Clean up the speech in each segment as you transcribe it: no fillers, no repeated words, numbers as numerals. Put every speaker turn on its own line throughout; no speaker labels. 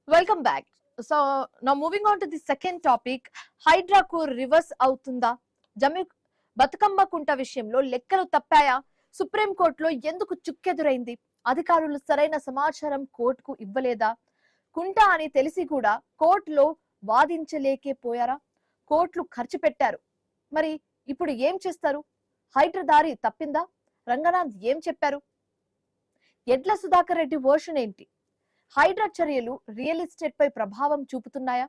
Welcome back. So now moving on to the second topic, Hydraa కు reverse అవుతుందా? జమ్మి బతుకమ్మ కుంట విషయంలో లెక్కలు తప్పాయా? సుప్రీం కోర్టులో ఎందుకు చుక్కెదురైంది? అధికారులు సరైన సమాచారం కోర్టుకు ఇవ్వలేదా? కుంట అని తెలిసి కూడా కోర్టులో వాదించలేకపోయారా? కోర్టులు ఖర్చు పెట్టారు. మరి ఇప్పుడు ఏం చేస్తారు? హైడ్రా దారి తప్పిందా? రంగనాథ్ ఏం చెప్పారు? ఎడ్ల సుధాకర్ రెడ్డి వర్షన్ ఏంటి? హైడ్రా చర్యలు రియల్ ఎస్టేట్ పై ప్రభావం చూపుతున్నాయా?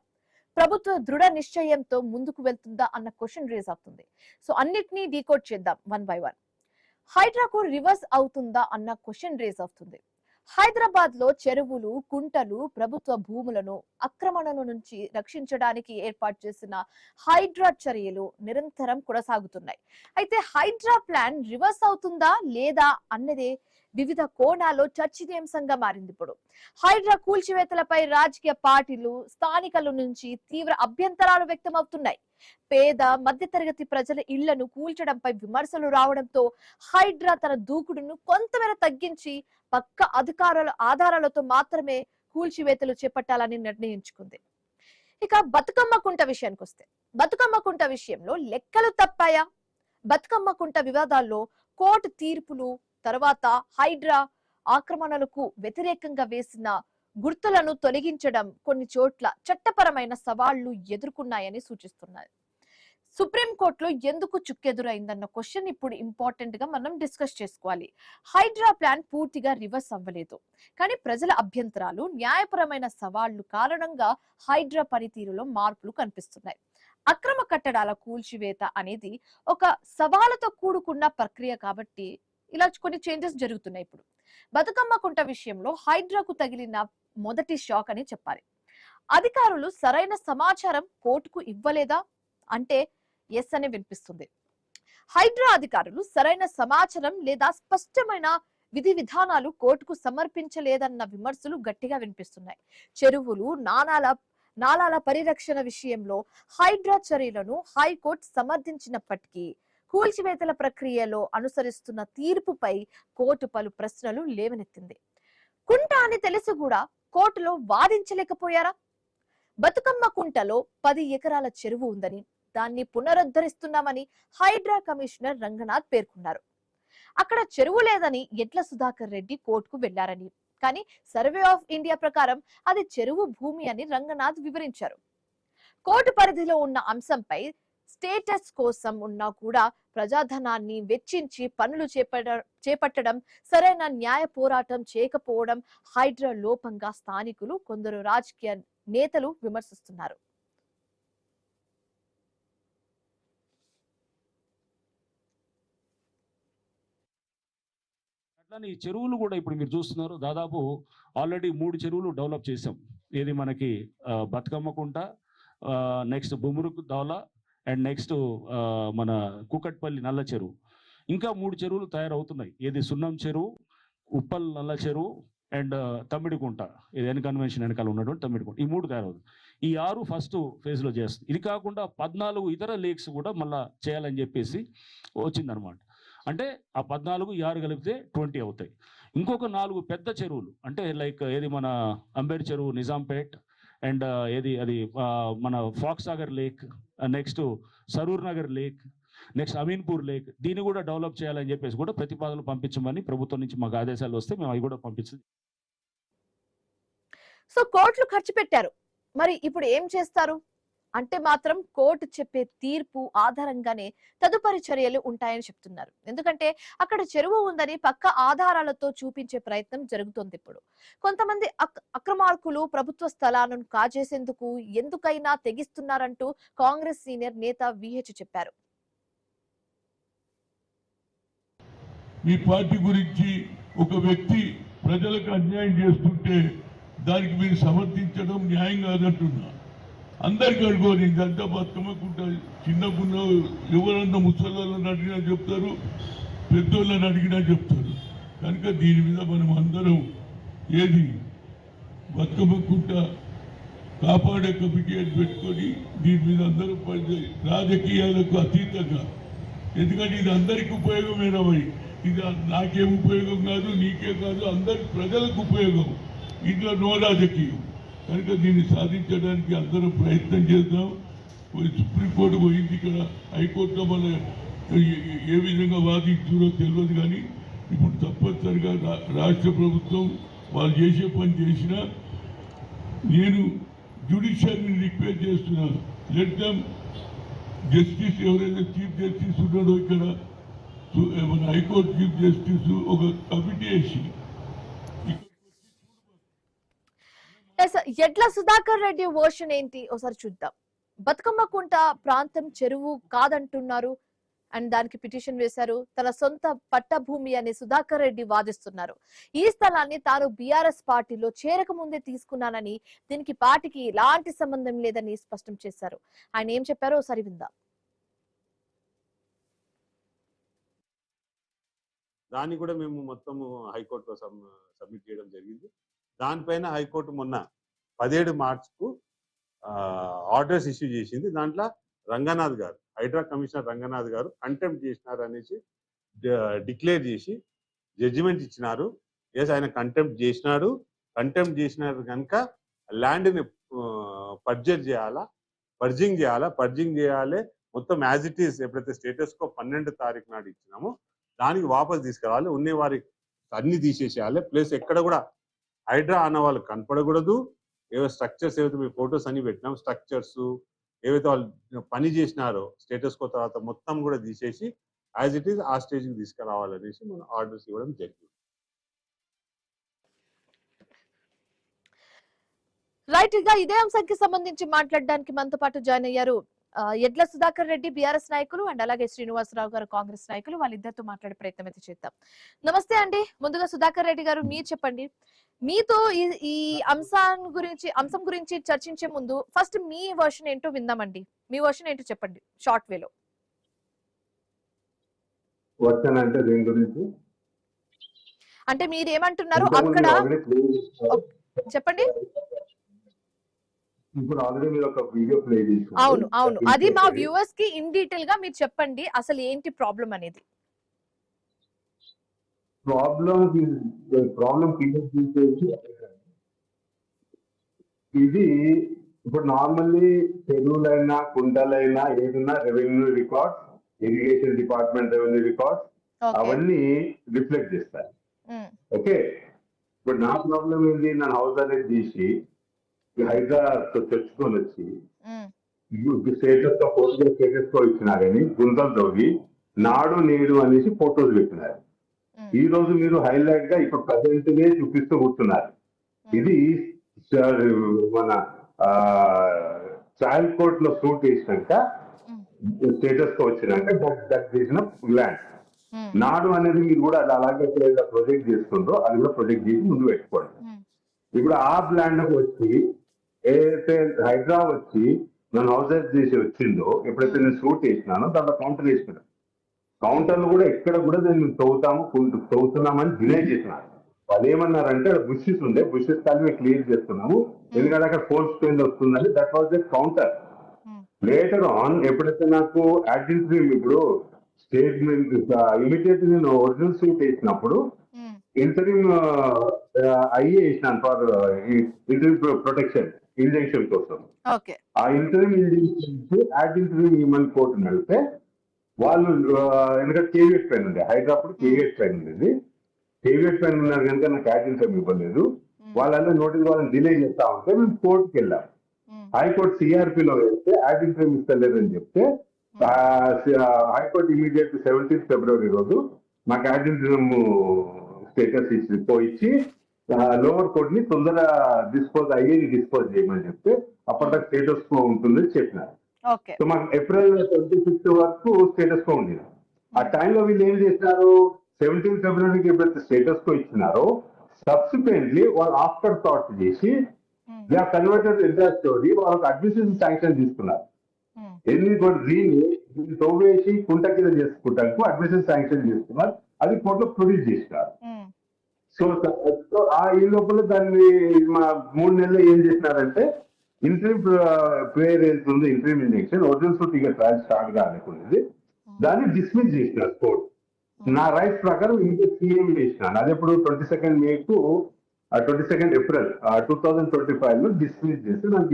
ప్రభుత్వ దృఢ నిశ్చయంతో ముందుకు వెళ్తుందా అన్న క్వశ్చన్ రేజ్ అవుతుంది. సో అన్నిటినీ డీకోడ్ చేద్దాం వన్ బై వన్. హైడ్రాకు రివర్స్ అవుతుందా అన్న క్వశ్చన్ రేజ్ అవుతుంది. హైదరాబాద్ లో చెరువులు, కుంటలు, ప్రభుత్వ భూములను ఆక్రమణల నుంచి రక్షించడానికి ఏర్పాటు చేసిన హైడ్రా చర్యలు నిరంతరం కొనసాగుతున్నాయి. అయితే హైడ్రా ప్లాన్ రివర్స్ అవుతుందా లేదా అన్నదే వివిధ కోణాల్లో చర్చనీయాంశంగా మారింది. ఇప్పుడు హైడ్రా కూల్చివేతలపై రాజకీయ పార్టీలు, స్థానికుల నుంచి తీవ్ర అభ్యంతరాలు వ్యక్తమవుతున్నాయి. పేద మధ్యతరగతి ప్రజల ఇళ్లను కూల్చడంపై విమర్శలు రావడంతో హైడ్రా తన దూకుడును కొంతమేర తగ్గించి పక్క అధికారుల ఆధారాలతో మాత్రమే కూల్చివేతలు చేపట్టాలని నిర్ణయించుకుంది. ఇక బతుకమ్మ కుంట విషయానికి వస్తే, బతుకమ్మ కుంట విషయంలో లెక్కలు తప్పాయా? బతుకమ్మ కుంట వివాదాల్లో కోర్టు తీర్పులు తర్వాత హైడ్రా ఆక్రమణలకు వ్యతిరేకంగా వేసిన గుర్తులను తొలగించడం కొన్ని చోట్ల చట్టపరమైన సవాళ్లు ఎదుర్కొన్నాయని సూచిస్తున్నాయి. సుప్రీంకోర్టులో ఎందుకు చుక్కెదురైందన్న క్వశ్చన్ ఇప్పుడు ఇంపార్టెంట్ గా మనం డిస్కస్ చేసుకోవాలి. హైడ్రా ప్లాన్ పూర్తిగా రివర్స్ అవ్వలేదు, కానీ ప్రజల అభ్యంతరాలు, న్యాయపరమైన సవాళ్లు కారణంగా హైడ్రా పనితీరులో మార్పులు కనిపిస్తున్నాయి. అక్రమ కట్టడాల కూల్చివేత అనేది ఒక సవాలుతో కూడుకున్న ప్రక్రియ కాబట్టి ఇలా కొన్ని చేంజెస్ జరుగుతున్నాయి. ఇప్పుడు బతుకమ్మ కుంట విషయంలో హైడ్రాకు తగిలిన మొదటి షాక్ అని చెప్పాలి. అధికారులు సరైన సమాచారం కోర్టుకు ఇవ్వలేదా అంటే ఎస్ అని వినిపిస్తుంది. హైడ్రా అధికారులు సరైన సమాచారం లేదా స్పష్టమైన విధి విధానాలు కోర్టుకు సమర్పించలేదన్న విమర్శలు గట్టిగా వినిపిస్తున్నాయి. చెరువులు, నాలాల పరిరక్షణ విషయంలో హైడ్రా చర్యలను హైకోర్టు సమర్థించినప్పటికీ కూల్చివేతల ప్రక్రియలో అనుసరిస్తున్న తీర్పుపై కోర్టు పలు ప్రశ్నలు లేవనెత్తింది. కుంట అని తెలిసి కూడా కోర్టులో వాదించలేకపోయారా? బతుకమ్మ కుంటలో 10 ఎకరాల చెరువు ఉందని, దాన్ని పునరుద్ధరిస్తున్నామని హైడ్రా కమిషనర్ రంగనాథ్ పేర్కొన్నారు. అక్కడ చెరువు లేదని ఎడ్ల సుధాకర్ రెడ్డి కోర్టుకు వెళ్లారని, కానీ సర్వే ఆఫ్ ఇండియా ప్రకారం అది చెరువు భూమి అని రంగనాథ్ వివరించారు. కోర్టు పరిధిలో ఉన్న అంశంపై స్టేటస్ కోసం ఉన్నా కూడా ప్రజాధనాన్ని వెచ్చించి పనులు చేపట్టడం, సరైన న్యాయ పోరాటం చేయకపోవడం హైడ్రా లోపంగా స్థానికులు, కొందరు రాజకీయ నేతలు విమర్శిస్తున్నారు.
అట్లానే ఈ చెరువులు కూడా ఇప్పుడు మీరు చూస్తున్నారు, దాదాపు ఆల్రెడీ 3 చెరువులు డెవలప్ చేసాం. ఏది మనకి బతుకమ్మ కుంట, నెక్స్ట్ బుమురుకు దౌలా, అండ్ నెక్స్ట్ మన కూకట్పల్లి నల్ల చెరువు. ఇంకా 3 చెరువులు తయారవుతున్నాయి. ఏది సున్నం చెరువు, ఉప్పల్ నల్ల చెరువు అండ్ తమ్మిడికుంట, ఇది ఎన్ కన్వెన్షన్ వెనకాల ఉన్నటువంటి తమ్మిడికుంట. ఈ 3 తయారవుతుంది. ఈ 6 ఫస్ట్ ఫేజ్లో చేస్తుంది. ఇది కాకుండా 14 ఇతర లేక్స్ కూడా మళ్ళీ చేయాలని చెప్పేసి వచ్చిందనమాట. అంటే ఆ 14 ఈ 6 కలిపితే 20 అవుతాయి. ఇంకొక 4 పెద్ద చెరువులు అంటే లైక్ ఏది మన అంబేర్ చెరువు, నిజాంపేట్, అండ్ ఏది అది మన Fox Sagar lake, next Saroor Nagar lake, next Ameenpur lake, దీన్ని కూడా డెవలప్ చేయాలని చెప్పేసి కూడా ప్రతిపాదనలు పంపించమని ప్రభుత్వం నుంచి మాకు ఆదేశాలు వస్తే మేము అవి కూడా పంపించింది.
సో కోర్టులు ఖర్చు పెట్టారు, మరి ఇప్పుడు ఏం చేస్తారు అంటే మాత్రం కోర్టు చెప్పే తీర్పు ఆధారంగానే తదుపరి చర్యలు ఉంటాయని చెప్తున్నారు. ఎందుకంటే అక్కడ చెరువు ఉందని పక్క ఆధారాలతో చూపించే ప్రయత్నం జరుగుతోంది. ఇప్పుడు కొంతమంది అక్రమార్కులు ప్రభుత్వ స్థలాలను కాజేసేందుకు ఎందుకైనా తెగిస్తున్నారంటూ కాంగ్రెస్ సీనియర్ నేత విహెచ్ చెప్పారు.
మీ పార్టీ గురించి ఒక వ్యక్తి ప్రజలకు అన్యాయం చేస్తుంటే దానికి మీరు సమర్థించడం న్యాయం కాదంటున్నా. అందరికి అడుగుని ఇదంతా బతుకమ్మకుంటా, చిన్నకున్న ఎవరన్నా ముసళ్ళని అడిగినా చెప్తారు, పెద్దోళ్ళని అడిగినా చెప్తారు. కనుక దీని మీద మనం అందరం ఏది బతుకమ్మకుంటా కాపాడే కమిటీ అని పెట్టుకొని దీని మీద అందరూ రాజకీయాలకు అతీతంగా, ఎందుకంటే ఇది అందరికి ఉపయోగమైనవి. ఇది నాకేం ఉపయోగం కాదు, నీకే కాదు, అందరికి ప్రజలకు ఉపయోగం. ఇంట్లో నో రాజకీయం. కనుక దీన్ని సాధించడానికి అందరం ప్రయత్నం చేద్దాం. సుప్రీంకోర్టు పోయింది, ఇక్కడ హైకోర్టులో మన ఏ విధంగా వాదించారో తెలియదు. కానీ ఇప్పుడు తప్పనిసరిగా రాష్ట్ర ప్రభుత్వం వాళ్ళు చేసే పని చేసినా నేను జ్యుడిషియరీని రిక్వెస్ట్ చేస్తున్నా, లెట్ దమ్ జస్టిస్ ఎవరైతే చీఫ్ జస్టిస్ ఉన్నాడో ఇక్కడ మన హైకోర్టు చీఫ్ జస్టిస్ ఒక కమిటీ వేసి
ఎడ్ల సుధాకర్ రెడ్డి వర్షన్ ఏంటి ఒకసారి చూద్దాం. బతుకమ్మ కుంట ప్రాంతం చెరువు కాదంటున్నారు అండ్ దానికి పిటిషన్ వేశారు. తన సొంత పట్టభూమి అని సుధాకర్ రెడ్డి వాదిస్తున్నారు. ఈ స్థలాన్ని తాను బీఆర్ఎస్ పార్టీలో చేరక ముందే తీసుకున్నానని, దీనికి పార్టీకి ఎలాంటి సంబంధం లేదని స్పష్టం చేశారు. ఆయన ఏం చెప్పారో ఒకసారి విందాం.
దాన్ని కూడా మేము మొత్తము హైకోర్టులో సబ్మిట్ చేయడం జరిగింది. దానిపైన హైకోర్టు మొన్న 17 మార్చికు ఆర్డర్స్ ఇష్యూ చేసింది. దాంట్లో రంగనాథ్ గారు, హైడ్రా కమిషనర్ రంగనాథ్ గారు కంటెంప్ట్ చేసినారు అనేసి డిక్లేర్ చేసి జడ్జిమెంట్ ఇచ్చినారు. ఎస్, ఆయన కంటెంప్ట్ చేసినారు కనుక ల్యాండ్ని పర్జింగ్ చేయాలి, మొత్తం యాజ్ ఇట్ ఈస్ ఎప్పుడైతే స్టేటస్ కో 12 తారీఖు నాడు ఇచ్చినామో దానికి వాపస్ తీసుకురావాలి, ఉన్నవారి అన్ని తీసేసేయాలి. ప్లస్ ఎక్కడ కూడా హైడ్రా అన్న వాళ్ళు కనపడకూడదు. ఏవో స్ట్రక్చర్స్ ఏవైతే మేము ఫొటోస్ అన్ని పెట్టినాం, స్ట్రక్చర్స్ ఏవైతే వాళ్ళు పని చేసినారో స్టేటస్ కో తర్వాత మొత్తం కూడా తీసేసి యాజ్ ఇట్ ఈస్ ఆ స్టేజ్కి తీసుకురావాలనేసి మనం ఆర్డర్స్ ఇవ్వడం జరిగింది.
రైట్ గా ఇదే అంశానికి సంబంధించి మాట్లాడడానికి మనతో పాటు జాయిన్ అయ్యారు ఎడ్ల సుధాకర్ రెడ్డి బీఆర్ఎస్ నాయకులు అండ్ అలాగే శ్రీనివాసరావు గారు కాంగ్రెస్ నాయకులు. వాళ్ళిద్దరితో మాట్లాడే ప్రయత్నం అయితే చేద్దాం. నమస్తే అండి. ముందుగా సుధాకర్ రెడ్డి గారు మీరు చెప్పండి, మీతో ఈ అంశం గురించి చర్చించే ముందు ఫస్ట్ మీ వర్షన్ ఏంటో విందామండి. మీ వర్షన్ ఏంటో చెప్పండి షార్ట్ వేలో.
వర్షన్ అంటే దేని గురించి?
అంటే మీరు ఏమంటున్నారు అక్కడ చెప్పండి.
ఇప్పుడు ఆల్రెడీ మీరు ఒక వీడియో ప్లే చేశారు.
అవును, అది మా వ్యూవర్స్ కి ఇన్ డీటెయిల్ గా మీరు చెప్పండి అసలు ఏంటి ప్రాబ్లం అనేది.
ప్రాబ్లం ఇది ఇప్పుడు నార్మల్లీ చెరువులైనా కుంటలైనా ఏదైనా revenue records, irrigation department revenue records అవన్నీ రిఫ్లెక్ట్ చేస్తాయి. ఓకే, ఇప్పుడు నా ప్రాబ్లం ఏంటి, నా హౌస్ అరెస్ట్ చేసి హైదరాబాద్ తెచ్చుకొని వచ్చి స్టేటస్ తో ఫోటో స్టేటస్ తో ఇచ్చినారని గుంతలు తవ్వి నాడు నేడు అనేసి ఫోటోస్ పెట్టినారు. ఈ రోజు మీరు హైలైట్ గా ఇప్పుడు ప్రజెంట్ నే చూపిస్తూ కూర్చున్నారు. ఇది మన ట్రయల్ కోర్ట్ లో సూట్ వేసినాక స్టేటస్ తో వచ్చినాక దట్ చేసిన ల్యాండ్ నాడు అనేది మీరు కూడా అలాగే ప్రొజెక్ట్ చేస్తుండ్రో అది కూడా ప్రొజెక్ట్ చేసి ముందు పెట్టుకోండి. ఇప్పుడు ఆ ల్యాండ్ వచ్చి ఏదైతే హైదరాబాద్ వచ్చి నన్ను హౌస్ అరెస్ట్ చేసి వచ్చిందో ఎప్పుడైతే నేను షూట్ చేసినానో దాంట్లో కౌంటర్ వేసినాను. కౌంటర్లు కూడా ఎక్కడ కూడా నేను తవ్వుతున్నామని డినై చేసినాను. వాళ్ళు ఏమన్నారంటే అక్కడ బుషెస్ ఉండే, బుషెస్ కలిపి క్లియర్ చేస్తున్నాము ఎందుకంటే అక్కడ ఫోర్స్ స్పెయిన్ వస్తుందని. That was the counter. Later on ఎప్పుడైతే నాకు అడ్మినిస్ట్రేటివ్ ఇప్పుడు స్టేట్మెంట్ ఇమీడియట్ నేను ఒరిజినల్ షూట్ వేసినప్పుడు ఇంటరింగ్ ఐఏ వేసినాను ఫర్ ఇంటరింగ్ ప్రొటెక్షన్ ఇంజెక్షన్ కోసం. ఆ ఇంటరింగ్ ఇంజెక్షన్ యాడ్ ఇంటరింగ్ ఇవ్వమని కోర్టు వెళ్తే వాళ్ళు ఎందుకంటే కేవీఎస్ పైన ఉంది, హైదరాబాద్ కేవీఎస్ పైన ఉండేది. కేవీఎస్ పైన ఉన్నారు కనుక నాకు యాడ్ ఇంటరింగ్ ఇవ్వలేదు. వాళ్ళందరూ నోటీస్ వాళ్ళని డిలే చేస్తా ఉంటే మేము కోర్టుకి వెళ్ళాం. హైకోర్టు సిఆర్పిలో వెళ్తే యాడ్ ఇంటరింగ్ ఇస్తలేదని చెప్తే హైకోర్టు ఇమీడియట్ 17 ఫిబ్రవరి రోజు మాకు యాడ్ ఇంటరింగ్ స్టేటస్ ఇచ్చి లోవర్ కోర్ట్ ని తొందరగా డిస్పోజ్ చేయమని చెప్తే అప్పటిదాకా స్టేటస్ కో ఉంటుందని చెప్పినారు. సో మాకు ఏప్రిల్ 25 వరకు స్టేటస్ కో ఉండేది. ఆ టైంలో వీళ్ళు ఏం చేసినారు, 17 ఫిబ్రవరికి ఎప్పుడైతే స్టేటస్ కో ఇచ్చినారో సబ్సిక్వెంట్లీ వాళ్ళు ఆఫ్టర్ థాట్ చేసి they are converted entire story వాళ్ళకి అడ్మినిస్ట్రేషన్ శాంక్షన్ తీసుకున్నారు. దీన్ని తోవేసి కుంట కింద చేసుకుంటానికి అడ్మినిస్ట్రేషన్ శాంక్షన్ చేసుకున్నారు. అది కోర్టులో ప్రొడ్యూస్ చేసినారు. సో ఈ లోపల దాన్ని మా 3 నెలలు ఏం చేసినారంటే ఇంటరీమ్ ప్రేయర్ వెళ్తుంది, ఇంటరీమ్ ఇంజెక్షన్ ఒరిజినల్ సూట్ ఇక ట్రయల్ స్టార్ట్ కాలేకుండేది, దాన్ని డిస్మిస్ చేసినారు కోర్టు. నా రైట్స్ ప్రకారం ఇంకా సీఎం చేసినాను. అది ఎప్పుడు 22 మేకు 22 ఏప్రిల్ 2025 లో డిస్మిస్ చేస్తే నాకు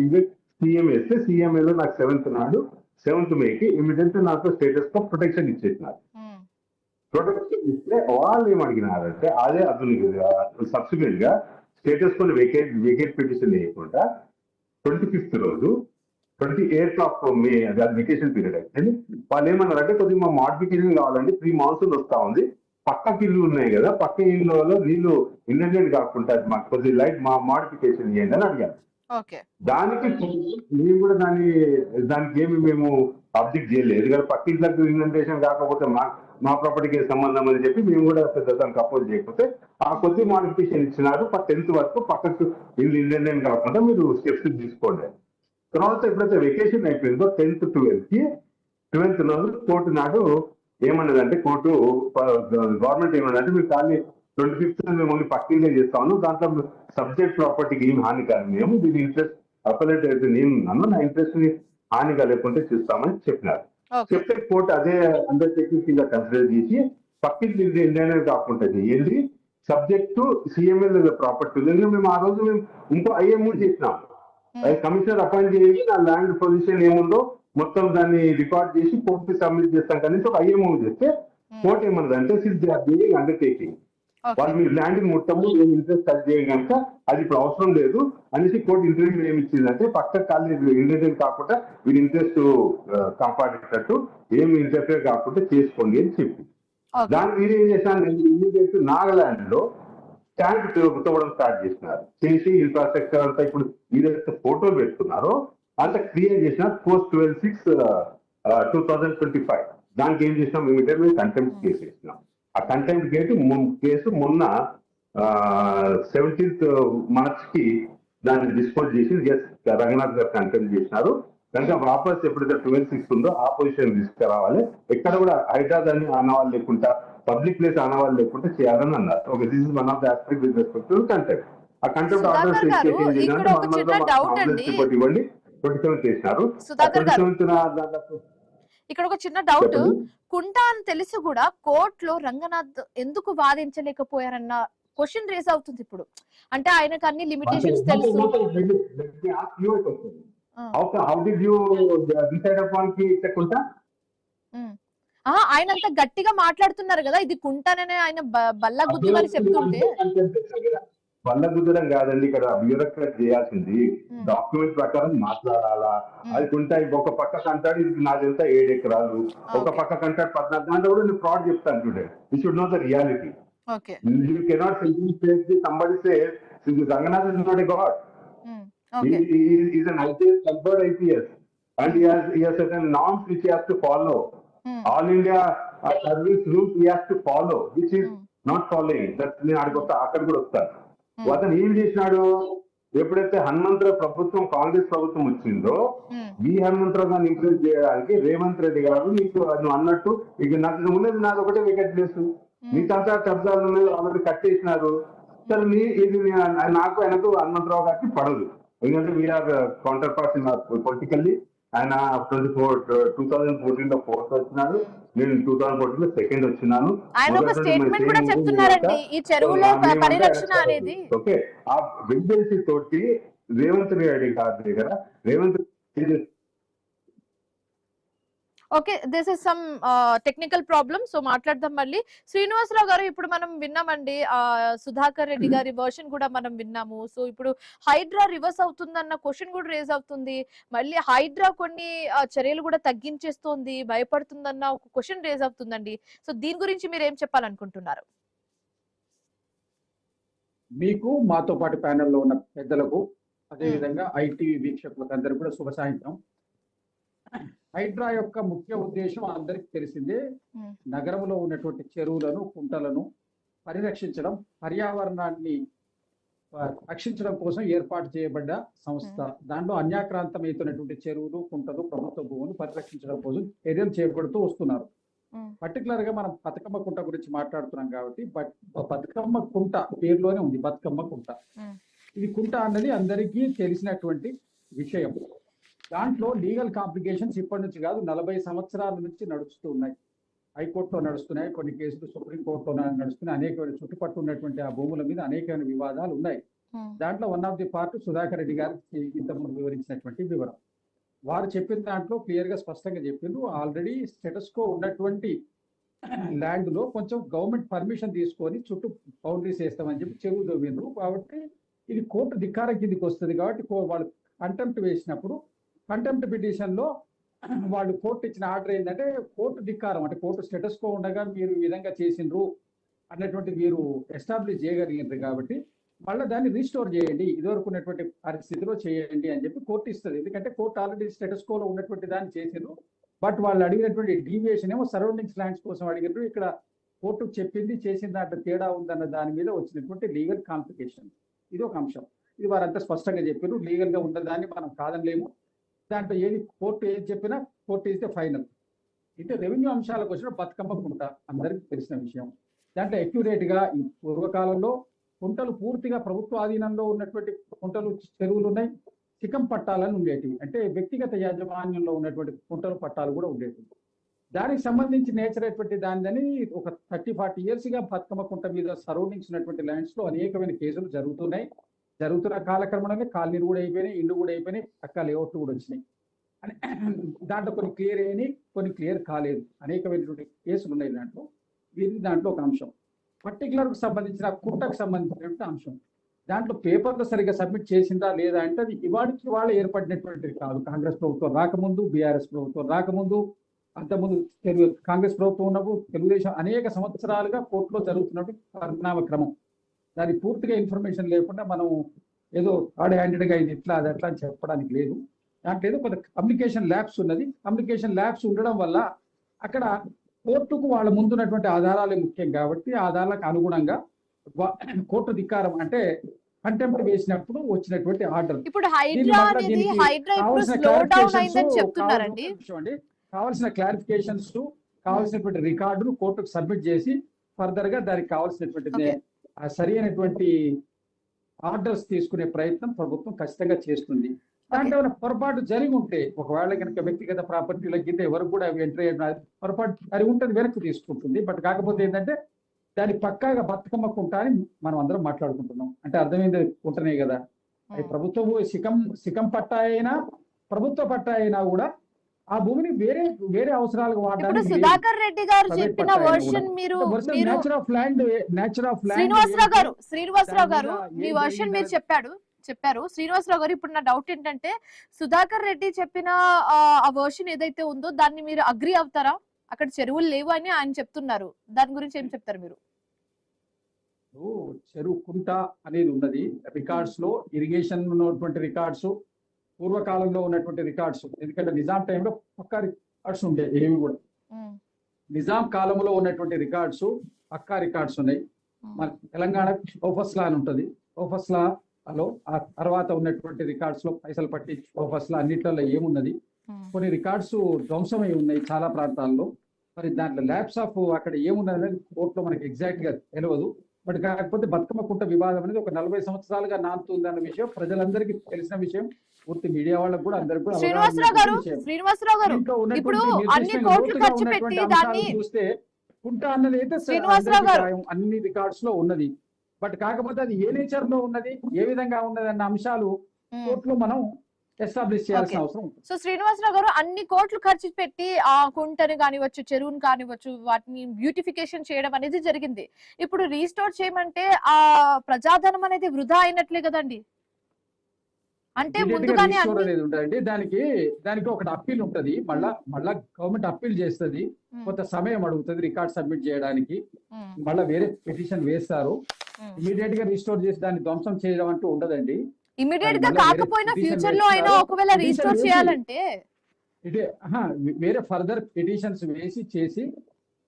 సీఎం వేస్తే సీఎంఏలో నాకు 7th నాడు 7th మేకి ఇమీడియట్ నాకు స్టేటస్ కో ప్రొటెక్షన్ ఇచ్చేసినారు. ప్రొటెక్షన్ ఇస్తే వాళ్ళు ఏమడిగినారంటే అదే అతను సబ్సిక్వెంట్ గా స్టేటస్ కో వేకేట్ పిటిషన్ వేయకుండా 25th రోజు 28th ఆఫ్ మే అది వెకేషన్ పీరియడ్ అయితే వాళ్ళు ఏమన్నారంటే కొద్దిగా మా మోడిఫికేషన్ కావాలండి, 3 మాన్సూన్ వస్తా ఉంది, పక్కకి ఇల్లు ఉన్నాయి కదా, పక్క ఇళ్ళలో నీళ్లు ఇండియన్ కాకుండా మాకు కొద్దిగా లైట్ మా మోడిఫికేషన్ చేయండి అని అడిగాను. దానికి మేము కూడా దానికి ఏమి మేము అబ్జెక్ట్ చేయలేదు, ఎందుకంటే పక్క ఇంట్లోకి ఇన్వెంటేషన్ కాకపోతే మా ప్రాపర్టీకి సంబంధం అని చెప్పి మేము కూడా పెద్ద దానికి అపోజ్ చేయకపోతే ఆ కొద్ది మోడిఫికేషన్ ఇచ్చినారు. 10th వరకు పక్కకు ఇల్లు ఇండియన్ కాకుండా మీరు స్టెప్స్ తీసుకోండి. తర్వాత ఎప్పుడైతే వెకేషన్ అయిపోయిందో 10th 12th నాడు కోర్టు నాడు ఏమన్నదంటే కోర్టు గవర్నమెంట్ ఏమన్నదంటే మీరు ఖాళీ 25th మేము ఓన్లీ పక్కిందే చేస్తాను, దాంట్లో సబ్జెక్ట్ ప్రాపర్టీకి ఏం హాని కాదు, మేము దీని ఇంట్రెస్ట్ అప్పలేట్ అయితే నేను నన్ను నా ఇంట్రెస్ట్ ని హాని కలగకుంటే చూస్తామని చెప్పినారు. చెప్తే కోర్టు అదే అండర్టేకింగ్ కింద కన్సిడర్ చేసి పక్కింది ఇండియన్ కాకుండా చేయండి సబ్జెక్టు సిఎంఎల్ ప్రాపర్టీ. ఎందుకంటే మేము ఆ రోజు మేము ఇంకో ఐఎం చేసినాం, కమిషనర్ అపాయింట్ చేసి నా ల్యాండ్ పొజిషన్ ఏముందో మొత్తం దాన్ని రికార్డ్ చేసి కోర్టుకి సబ్మిట్ చేస్తాం. కానీ ఒక ఐఎంఓ చేస్తే కోర్టు ఏమన్నదంటే since they are doing undertaking, వాళ్ళు మీరు ల్యాండ్ మొత్తము ఇంట్రెస్ట్ కట్ చేయడం కనుక అది ఇప్పుడు అవసరం లేదు అనేసి కోర్టు ఇంటర్వ్యూ ఏమి ఇచ్చిందంటే పక్క కాలేదు ఇండియన్ కాకుండా వీరి ఇంట్రెస్ట్ కాపాడేటట్టు ఏమి ఇంటర్ఫియర్ కాకుండా చేసుకోండి అని చెప్పి దాన్ని మీరు ఏం చేశాను ఇమీడియట్ నాగాలాండ్ లో ట్యాంక్ తవ్వడం స్టార్ట్ చేసినారు. చేసి ఇన్ఫ్రాస్ట్రక్చర్ అంతా ఇప్పుడు ఏదైతే ఫోటోలు పెడుతున్నారో అంతా క్లియర్ చేసిన పోస్ట్ 12/6/2025 దానికి ఏం చేసినాం ఇమీడియట్ మేము కంటెంప్ట్ కేసు వేసినాం. ఆ కంటెంప్ట్ కేసు మొన్న 17th మార్చ్ కి దాన్ని డిస్పోజ్ చేసి రంగనాథ్ గారు కంటెంప్ట్ చేసినారు. కనుక వాపస్ ఎప్పుడైతే 12/6 ఉందో ఆ పొజిషన్ తీసుకురావాలి, ఎక్కడ కూడా హైదరాబాద్ ఆనవాళ్ళు లేకుండా పబ్లిక్ ప్లేస్ ఆనవాళ్ళు లేకుండా చేయాలని అన్నారు. Okay, this is one of the aspect with respect to contempt. ఆ కంటెంప్ట్ ఆర్డర్ ఇవ్వండి 27 చేసినారు.
ఇక్కడ ఒక చిన్న డౌట్, కుంటా అని తెలిసి కూడా కోర్టులో రంగనాథ్ ఎందుకు వాదించలేకపోయారన్న క్వశ్చన్ రేస్ అవుతుంది ఇప్పుడు. అంటే ఆయనకు అన్ని లిమిటేషన్స్ తెలుసు. ఆయన అంత గట్టిగా మాట్లాడుతున్నారు కదా, ఇది కుంటాననే ఆయన బల్ల గుద్దుమని చెప్తుంటే.
బల్ల గుద్దడం కాదండి, ఇక్కడ బ్యూరోక్రాట్ చేయాల్సింది డాక్యుమెంట్ ప్రకారం మాట్లాడాలా. అది కుంటా ఒక పక్క కంటాడు ఇది నాదంతా 7 ఎకరాలు, ఒక పక్క కంటాడు 14, దాంట్లో కూడా నేను ఫ్రాడ్ చెప్తాను today. You should know the reality. You cannot simply somebody say Ranganath is not a God. He is an IPS, convert IPS, and he has certain norms which he has to follow. All India service rules he has to follow, which is not following. That's నేను అక్కడ కూడా వస్తాను. అతను ఏం చేసినాడు, ఎప్పుడైతే హనుమంతరావు ప్రభుత్వం కాంగ్రెస్ ప్రభుత్వం వచ్చిందో ఈ హనుమంతరావు గారిని ఇంప్రెస్ చేయడానికి రేవంత్ రెడ్డి గారు నీకు నువ్వు అన్నట్టు ఇక నాకు ఉన్నది నాది ఒకటే వికెట్ ప్లేస్, నీకంతా కబ్జాలు ఉన్నాయి ఆల్రెడీ కట్టేసినారు. సరే ఇది నాకు ఆయనకు హనుమంతరావు గారికి పడదు, ఎందుకంటే we are counterparts in politically. ఆయన 2014 లో 4th వచ్చినాడు, నేను 2014 లో 2nd వచ్చినాను. ఓకే, ఆ వెంకటేశ్వరి తోటి రేవంత్ రెడ్డి గారి దగ్గర
okay, this is some technical problem, so మాట్లాడదాం మళ్ళీ. శ్రీనివాసరావు గారు, ఇప్పుడు మనం విన్నామండి సుధాకర్ రెడ్డి గారి వర్షన్ కూడా మనం విన్నాము. సో ఇప్పుడు హైడ్రా రివర్స్ అవుతుందన్న క్వశ్చన్ కూడా రేజ్ అవుతుంది. మళ్ళీ హైడ్రా కొన్ని చర్యలు కూడా తగ్గించేస్తోంది, భయపడుతుందన్న ఒక క్వశ్చన్ రేజ్ అవుతుందండి. సో దీని గురించి మీరు ఏం చెప్పాలనుకుంటున్నారు?
మీకు మాతో పాటు ప్యానెల్లో ఉన్న పెద్దలకు అదేవిధంగా ఐటీ వీక్షకులకు అందరూ కూడా శుభ సాయంత్రం. హైడ్రా యొక్క ముఖ్య ఉద్దేశం అందరికి తెలిసిందే, నగరంలో ఉన్నటువంటి చెరువులను కుంటలను పరిరక్షించడం, పర్యావరణాన్ని రక్షించడం కోసం ఏర్పాటు చేయబడ్డ సంస్థ. దాంట్లో అన్యాక్రాంతమవుతున్నటువంటి చెరువులు కుంటలు ప్రభుత్వ భూములు పరిరక్షించడం కోసం చర్యలు చేపడుతూ వస్తున్నారు. పర్టికులర్ గా మనం బతుకమ్మ కుంట గురించి మాట్లాడుతున్నాం కాబట్టి బతుకమ్మ కుంట పేరులోనే ఉంది బతుకమ్మ కుంట. ఇది కుంట అన్నది అందరికీ తెలిసినటువంటి విషయం. దాంట్లో లీగల్ కాంప్లికేషన్స్ ఇప్పటి నుంచి కాదు 40 సంవత్సరాల నుంచి నడుస్తూ ఉన్నాయి. హైకోర్టులో నడుస్తున్నాయి, కొన్ని కేసులు సుప్రీంకోర్టులో నడుస్తున్నాయి, అనేకమైన చుట్టుపక్కల ఉన్నటువంటి ఆ భూముల మీద అనేకమైన వివాదాలు ఉన్నాయి. దాంట్లో one of the part Sudhakar Reddy గారు ఇంతకుముందు వివరించినటువంటి వివరం. వారు చెప్పిన దాంట్లో క్లియర్ గా స్పష్టంగా చెప్పిండ్రు, ఆల్రెడీ స్టేటస్ కో ఉన్నటువంటి ల్యాండ్ లో కొంచెం గవర్నమెంట్ పర్మిషన్ తీసుకొని చుట్టూ బౌండరీస్ వేస్తామని చెప్పి చెరువు తవ్విండ్రు. కాబట్టి ఇది కోర్టు ధిక్కారం కిందికి వస్తుంది. కాబట్టి వాళ్ళు కంటెంప్ట్ వేసినప్పుడు కంటెంప్ట్ పిటిషన్ లో వాళ్ళు కోర్టు ఇచ్చిన ఆర్డర్ ఏంటంటే కోర్టు ధిక్కారం, అంటే కోర్టు స్టేటస్ కో ఉండగా మీరు ఈ విధంగా చేసిండ్రు అన్నటువంటి మీరు ఎస్టాబ్లిష్ చేయగలిగినారు కాబట్టి మళ్ళీ దాన్ని రీస్టోర్ చేయండి, ఇదివరకు ఉన్నటువంటి పరిస్థితిలో చేయండి అని చెప్పి కోర్టు ఇస్తుంది. ఎందుకంటే కోర్టు ఆల్రెడీ స్టేటస్ కోలో ఉన్నటువంటి దాన్ని చేసిండ్రు. బట్ వాళ్ళు అడిగినటువంటి డీవియేషన్ ఏమో సరౌండింగ్స్ ల్యాండ్స్ కోసం అడిగినారు. ఇక్కడ కోర్టు చెప్పింది చేసిన దాంట్లో తేడా ఉందన్న దాని మీద వచ్చినటువంటి లీగల్ కాంప్లికేషన్, ఇది ఒక అంశం. ఇది వారంతా స్పష్టంగా చెప్పారు. లీగల్ గా ఉన్నదాన్ని మనం కాదనలేము. దాంట్లో ఏది కోర్టు ఏది చెప్పినా కోర్టు ఇస్తే ఫైనల్. ఇటు రెవెన్యూ అంశాలకు వచ్చిన బతుకమ్మ కుంట అందరికీ తెలిసిన విషయం. దాంట్లో అక్యురేట్ గా ఈ పూర్వకాలంలో కుంటలు పూర్తిగా ప్రభుత్వ ఆధీనంలో ఉన్నటువంటి కుంటలు, చెరువులు ఉన్నాయి. చికం పట్టాలని ఉండేటివి, అంటే వ్యక్తిగత యాజమాన్యంలో ఉన్నటువంటి కుంటలు పట్టాలు కూడా ఉండేటివి. దానికి సంబంధించి నేచర్ అయినటువంటి దానిని ఒక 30-40 years గా బతుకమ్మ కుంట మీద సరౌండింగ్స్ ఉన్నటువంటి ల్యాండ్స్ లో అనేకమైన కేసులు జరుగుతున్నాయి. జరుగుతున్న కాలక్రమంలోనే కాలనీలు కూడా అయిపోయినాయి, ఇండ్లు కూడా అయిపోయినాయి, పక్క లేఅవుట్లు కూడా వచ్చినాయి. అని దాంట్లో కొన్ని క్లియర్ అయినాయి, కొన్ని క్లియర్ కాలేదు. అనేకమైనటువంటి కేసులు ఉన్నాయి దాంట్లో. ఇది దాంట్లో ఒక అంశం. పర్టికులర్ కు సంబంధించిన కుంటకు సంబంధించినటువంటి అంశం. దాంట్లో పేపర్లు సరిగ్గా సబ్మిట్ చేసిందా లేదా అంటే అది ఇవాడికి వాళ్ళు ఏర్పడినటువంటిది కాదు. కాంగ్రెస్ ప్రభుత్వం రాకముందు, బీఆర్ఎస్ ప్రభుత్వం రాకముందు, అంతకుముందు కాంగ్రెస్ ప్రభుత్వం ఉన్నప్పుడు తెలుగుదేశం అనేక సంవత్సరాలుగా కోర్టులో జరుగుతున్నటువంటి పరిణామ క్రమం. దానికి పూర్తిగా ఇన్ఫర్మేషన్ లేకుండా మనం ఏదో ఆడ్ హ్యాండెడ్ గా ఇది ఇట్లా అది అట్లా అని చెప్పడానికి లేదు. దాంట్లో ఏదో కొంత కమ్యూనికేషన్ ల్యాబ్స్ ఉన్నది. కమ్యూనికేషన్ ల్యాబ్స్ ఉండడం వల్ల అక్కడ కోర్టుకు వాళ్ళ ముందున్నటువంటి ఆధారాలే ముఖ్యం కాబట్టి ఆధారాలకు అనుగుణంగా కోర్టు ధిక్కారం అంటే కంటెంప్ట్ వేసినప్పుడు వచ్చినటువంటి ఆర్డర్.
ఇప్పుడు హైడ్రా అనేది హైడ్రా ఇప్పుడు స్లో డౌన్ అయిందని చెప్తున్నారండి.
కావాల్సిన క్లారిఫికేషన్స్, కావాల్సినటువంటి రికార్డును కోర్టుకు సబ్మిట్ చేసి ఫర్దర్ గా దానికి కావాల్సినటువంటి సరి అయినటువంటి ఆర్డర్స్ తీసుకునే ప్రయత్నం ప్రభుత్వం ఖచ్చితంగా చేస్తుంది. దాంట్లో ఏమైనా పొరపాటు జరిగి ఉంటే, ఒకవేళ కనుక వ్యక్తిగత ప్రాపర్టీల గిట్ట ఎవరికి కూడా అవి ఎంట్రీ పొరపాటు జరిగి ఉంటుంది, వెనక్కి తీసుకుంటుంది. బట్ కాకపోతే ఏంటంటే దాన్ని పక్కాగా బతుకమ్మ కుంట అని మనం అందరం మాట్లాడుకుంటున్నాం. అంటే అర్థమైంది ఉంటనే కదా. అది ప్రభుత్వము సికం పట్టా అయినా ప్రభుత్వ పట్టా అయినా కూడా ఆ భూమిని వేరే వేరే అవసరాలకు వాడడానికి
సుధాకర్ రెడ్డి గారు చెప్పిన వర్షన్ మీరు
నేచర్ ఆఫ్ ల్యాండ్
శ్రీనివాసరావు గారు మీ వర్షన్ మీరు చెప్పారు శ్రీనివాసరావు గారు. ఇప్పుడు నా డౌట్ ఏంటంటే సుధాకర్ రెడ్డి చెప్పిన ఆ వర్షన్ ఏదైతే ఉందో దాన్ని మీరు అగ్రి అవుతారా? అక్కడ చెరువులు లేవు అని ఆయన చెప్తున్నారు. దాని గురించి ఏం చెప్తారు మీరు?
చెరువు కుంట అనేది ఉన్నది రికార్డ్స్ లో, ఇరిగేషన్ ఉన్నటువంటి రికార్డ్స్, పూర్వకాలంలో ఉన్నటువంటి రికార్డ్స్. ఎందుకంటే నిజాం టైంలో పక్కా రికార్డ్స్ ఉంటాయి. ఏమి కూడా నిజాం కాలంలో ఉన్నటువంటి రికార్డ్స్ పక్కా రికార్డ్స్ ఉన్నాయి. మన తెలంగాణ ఓఫస్లా అని ఉంటుంది. ఓఫస్లాలో ఆ తర్వాత ఉన్నటువంటి రికార్డ్స్ లో పైసలు పట్టి ఓఫస్లా అన్నిట్లలో ఏమున్నది, కొన్ని రికార్డ్స్ ధ్వంసమై ఉన్నాయి చాలా ప్రాంతాల్లో. మరి దాంట్లో ల్యాబ్స్ ఆఫ్ అక్కడ ఏమున్నది అనేది కోర్టులో మనకి ఎగ్జాక్ట్ గా తెలియదు. బట్ కాకపోతే బతుకమ్మ కుంట వివాదం అనేది ఒక 40 సంవత్సరాలుగా నానుతుంది అన్న విషయం ప్రజలందరికీ తెలిసిన విషయం. పూర్తి మీడియా వాళ్ళకు కూడా అందరికి కూడా చూస్తే కుంట అన్నది అయితే అన్ని రికార్డ్స్ లో ఉన్నది. బట్ కాకపోతే అది ఏ నేచర్ లో ఉన్నది, ఏ విధంగా ఉన్నది అన్న అంశాలు కోర్టులో మనం ఎస్టాబ్లిష్ చేయాల్సిన అవసరం.
సో శ్రీనివాసరావు గారు అన్ని కోట్లు ఖర్చు పెట్టి ఆ కుంటని కానివచ్చు, చెరువుని కానివచ్చు, వాటిని బ్యూటిఫికేషన్ చేయడం అనేది జరిగింది. ఇప్పుడు రీస్టోర్ చేయమంటే ఆ ప్రజాధనం అనేది వృధా అయినట్లే కదండి. అంటే ముందుగానే
ఉంటదండి. దానికి ఒకటి అప్పీల్ ఉంటది. మళ్ళా గవర్నమెంట్ అప్పీల్ చేస్తుంది, కొంత సమయం అడుగుతుంది రికార్డ్ సబ్మిట్ చేయడానికి. మళ్ళీ వేరే పిటిషన్ వేస్తారు. ఇమీడియట్ గా రీస్టోర్ చేసి దాన్ని ధ్వంసం చేయడం అంటూ ఉండదండి.
ఇమిడియట్ గా కాకపోయినా ఫ్యూచర్ లో అయినా ఒకవేళ రీస్టోర్ చేయాలంటే
వేరే ఫర్దర్ పిటిషన్స్ వేసి చేసి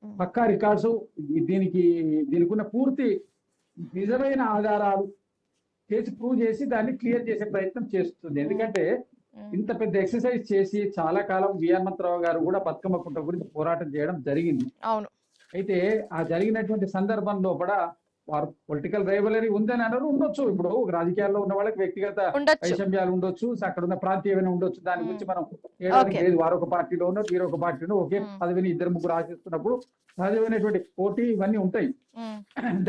పక్కా రికార్డ్స్ దీనికి ఉన్న పూర్తి నిజమైన ఆధారాలు చేసి ప్రూవ్ చేసి దాన్ని క్లియర్ చేసే ప్రయత్నం చేస్తుంది. ఎందుకంటే ఇంత పెద్ద ఎక్సర్సైజ్ చేసి చాలా కాలం వి హనుమంతరావు గారు కూడా బతుకమ్మ కుంట గురించి పోరాటం చేయడం జరిగింది.
అవును.
అయితే ఆ జరిగినటువంటి సందర్భంలో కూడా వారు పొలిటికల్ రైవలరీ ఉందని అన్నారు, ఉండొచ్చు. ఇప్పుడు రాజకీయాల్లో ఉన్న వాళ్ళకి వ్యక్తిగత
ఉండొచ్చు.
వైషమ్యాలు ఉండొచ్చు, అక్కడ ఉన్న ప్రాంతీయమైన ఉండొచ్చు. దాని గురించి మనం చేయడానికి లేదు. వారు ఒక పార్టీలో ఉన్నారు, వీరు ఒక పార్టీలో ఒకే పదవిని ఇద్దరు ముగ్గురు ఆశిస్తున్నప్పుడు సహజమైనటువంటి పోటీ ఇవన్నీ ఉంటాయి.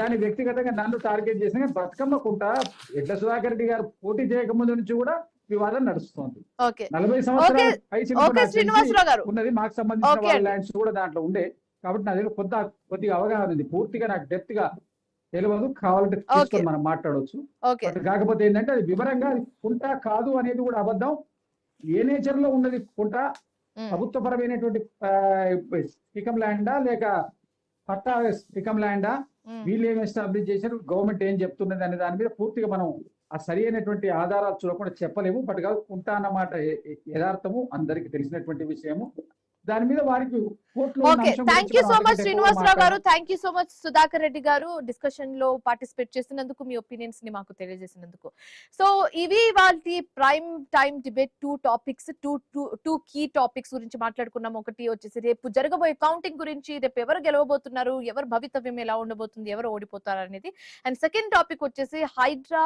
దాని వ్యక్తిగతంగా నన్ను టార్గెట్ చేసిన బతుకమ్మ కుంట ఎడ్ల సుధాకర్ రెడ్డి గారు పోటీ చేయకముందు నుంచి కూడా వివాదం నడుస్తుంది. 40 సంవత్సరాలు ఉన్నది. మాకు సంబంధించిన ల్యాండ్స్ కూడా దాంట్లో ఉండే. కాబట్టి నా దగ్గర కొద్దిగా అవగాహన ఉంది. పూర్తిగా నాకు డెప్త్ గా తెలియదు, కావాలంటే తీసుకొని మనం మాట్లాడవచ్చు. కాకపోతే ఏంటంటే అది వివరంగా కుంట కాదు అనేది కూడా అబద్ధం. ఏ నేచర్ లో ఉన్నది కుంట, ప్రభుత్వపరమైనటువంటి స్టికమ్ ల్యాండా లేక పట్టా స్టికమ్ ల్యాండా, వీళ్ళు ఏం ఎస్టాబ్లిష్ చేశారు, గవర్నమెంట్ ఏం చెప్తున్నది అనే దాని మీద పూర్తిగా మనం ఆ సరి అయినటువంటి ఆధారాలు చూడకుండా చెప్పలేము. బట్ కాదు కుంట అన్నమాట యథార్థము, అందరికి తెలిసినటువంటి విషయము. దాని మీద వారికి
thank you so much Srinivasarao గారు, thank you so much Sudhakar Reddy గారు, డిస్కషన్ లో పార్టిసిపేట్ చేసినందుకు, మీ ఒపీనియన్స్ ని మాకు తెలియజేసినందుకు. సో ఇవి వాళ్ళ prime time debate 2 topics, 2 key topics గురించి మాట్లాడుకున్నాం. ఒకటి వచ్చేసి రేపు జరగబోయే కౌంటింగ్ గురించి, రేపు ఎవరు గెలవబోతున్నారు, ఎవరు భవితవ్యం ఎలా ఉండబోతుంది, ఎవరు ఓడిపోతారు అనేది. అండ్ సెకండ్ టాపిక్ వచ్చేసి హైడ్రా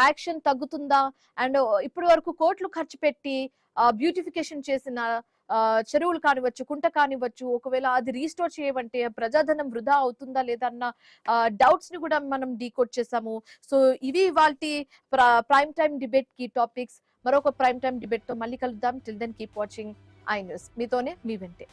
యాక్షన్ తగ్గుతుందా, అండ్ ఇప్పటి వరకు కోట్లు ఖర్చు పెట్టి బ్యూటిఫికేషన్ చేసిన చెరువులు కానివచ్చు, కుంట కానివచ్చు, ఒకవేళ అది రీస్టోర్ చేయమంటే ప్రజాధనం వృధా అవుతుందా లేదా అన్న డౌట్స్ ని కూడా మనం డీకోడ్ చేసాము. సో ఇవి వాటి ప్రైమ్ టైమ్ డిబేట్ కి టాపిక్స్. మరొక ప్రైమ్ టైమ్ డిబేట్ తో మళ్ళీ కలుద్దాం. Till then keep watching I News. మీతోనే మీ వెంటే.